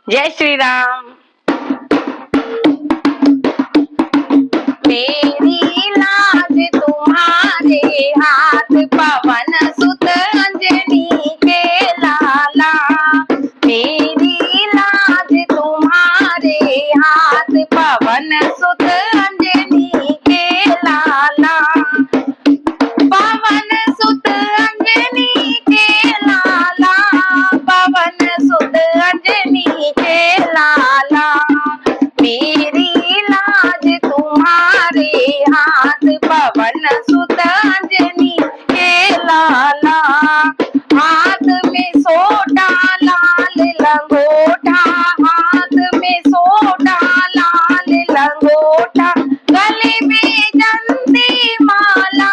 जय श्री राम। मेरी लाज तुम्हारे हाथ, पवन सुत अंजनी के लाला। मेरी लाज तुम्हारे हाथ, पवन सुत अंजनी के लाला। पवन सुत अंजनी के लाला, पवन सुत अंजनी के लाला। मेरी लाज तुम्हारे हाथ, पवन सुत अंजनी के लाला। हाथ में सोटा लाल लंगोटा, हाथ में सोटा लाल लंगोटा, गले में जंती माला,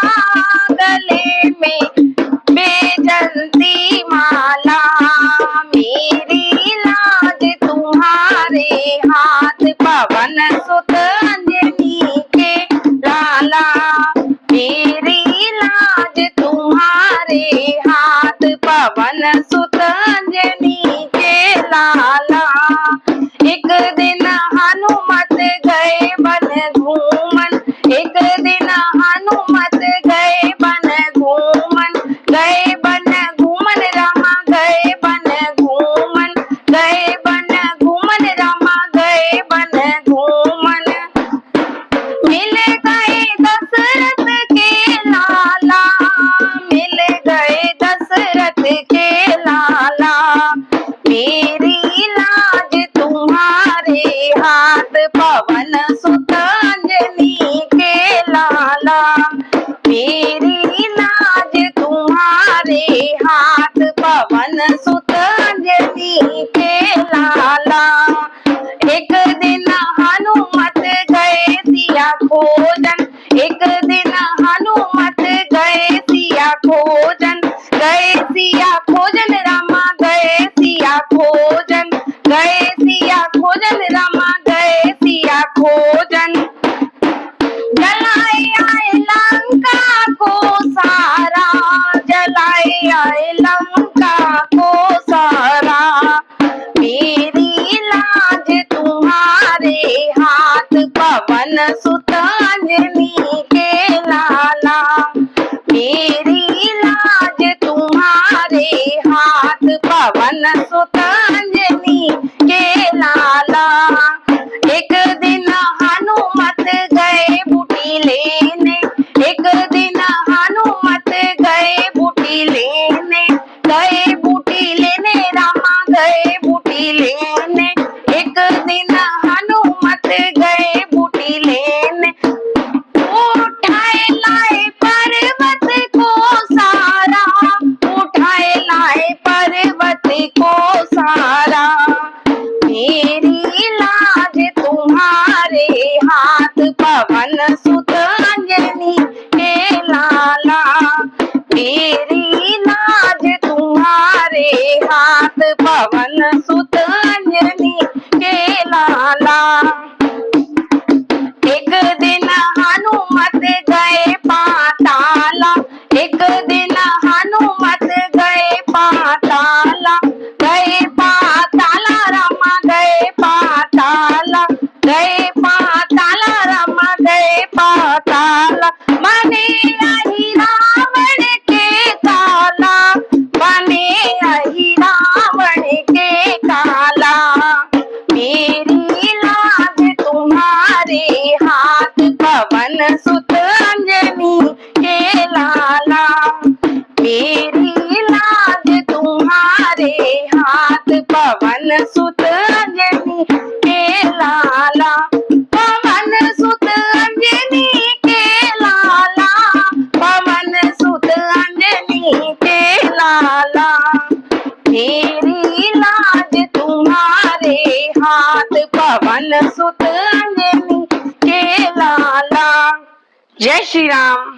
गले में बेजंती माला। मेरी लाज तुम्हारे हाथ, पवन सुत अंजनी के लाला। मेरी लाज तुम्हारे हाथ, पवन सुत अंजनी के लाला। एक दिन हनुमत गए बन घूमन, एक दिन हनुमत गए बन घूमन, गए बन घूमन रामा, गए बन घूमन, गए बन घूमन रामा, गए बन घूमन। मिल गए दशरथ के लाला, मिल गए दशरथ के लाला। मेरी लाज तुम्हारे हाथ, पवन सुत अंजनी के लाला। मेरी लाज तुम्हारे हाथ, पवन सुत अंजनी के लाला। एक दिन हनुमत गए सिया खोजन, एक दिन हनुमत गए सिया खोजन, गए सिया खोजन रामा, गए सिया खोजन, गए सिया खोजन रामा, गए सिया खोजन। जलाए आए लंका को सारा, जलाए आए लंका को सारा। मेरी लाज तुम्हारे हाथ, पवन सुत अंजनी के लाला। मेरी लाज तुम्हारे हाथ, पवन सुत अंजनी के लाला। एक दिन हनुमत गए बूटी लेने, एक दिन हनुमत गए बूटी लेने, गए बूटी लेने रामा, गए बूटी लेने। एक दिन हनुमत गए बूटी लेने, उठाए लाए पर्वत को सारा, उठाए लाए पर्वत को सारा। मेरी लाज तुम्हारे हाथ, पवन सुत अंजनी के लाला। मेरी लाज तुम्हारे हाथ, पवन सुत अंजनी के लाला। एक दिन हनुमत गए पाताला, एक दिन हनुमत गए पाताला, गए पाताला रामा, गए पाताला, गए पाताला रामा, गए पाताला। बने अहि रावण के काला, बने अहि रावण के काला। मेरी लाज तुम्हारे हाथ, पवन सुत अंजनी के लाला। मेरी लाज तुम्हारे हाथ, पवन सुत अंजनी के लाला। पवन सुत अंजनी के लाला, पवन सुत अंजनी के लाला। मेरी लाज तुम्हारे हाथ, पवन सुत अंजनी के लाला। जय श्री राम।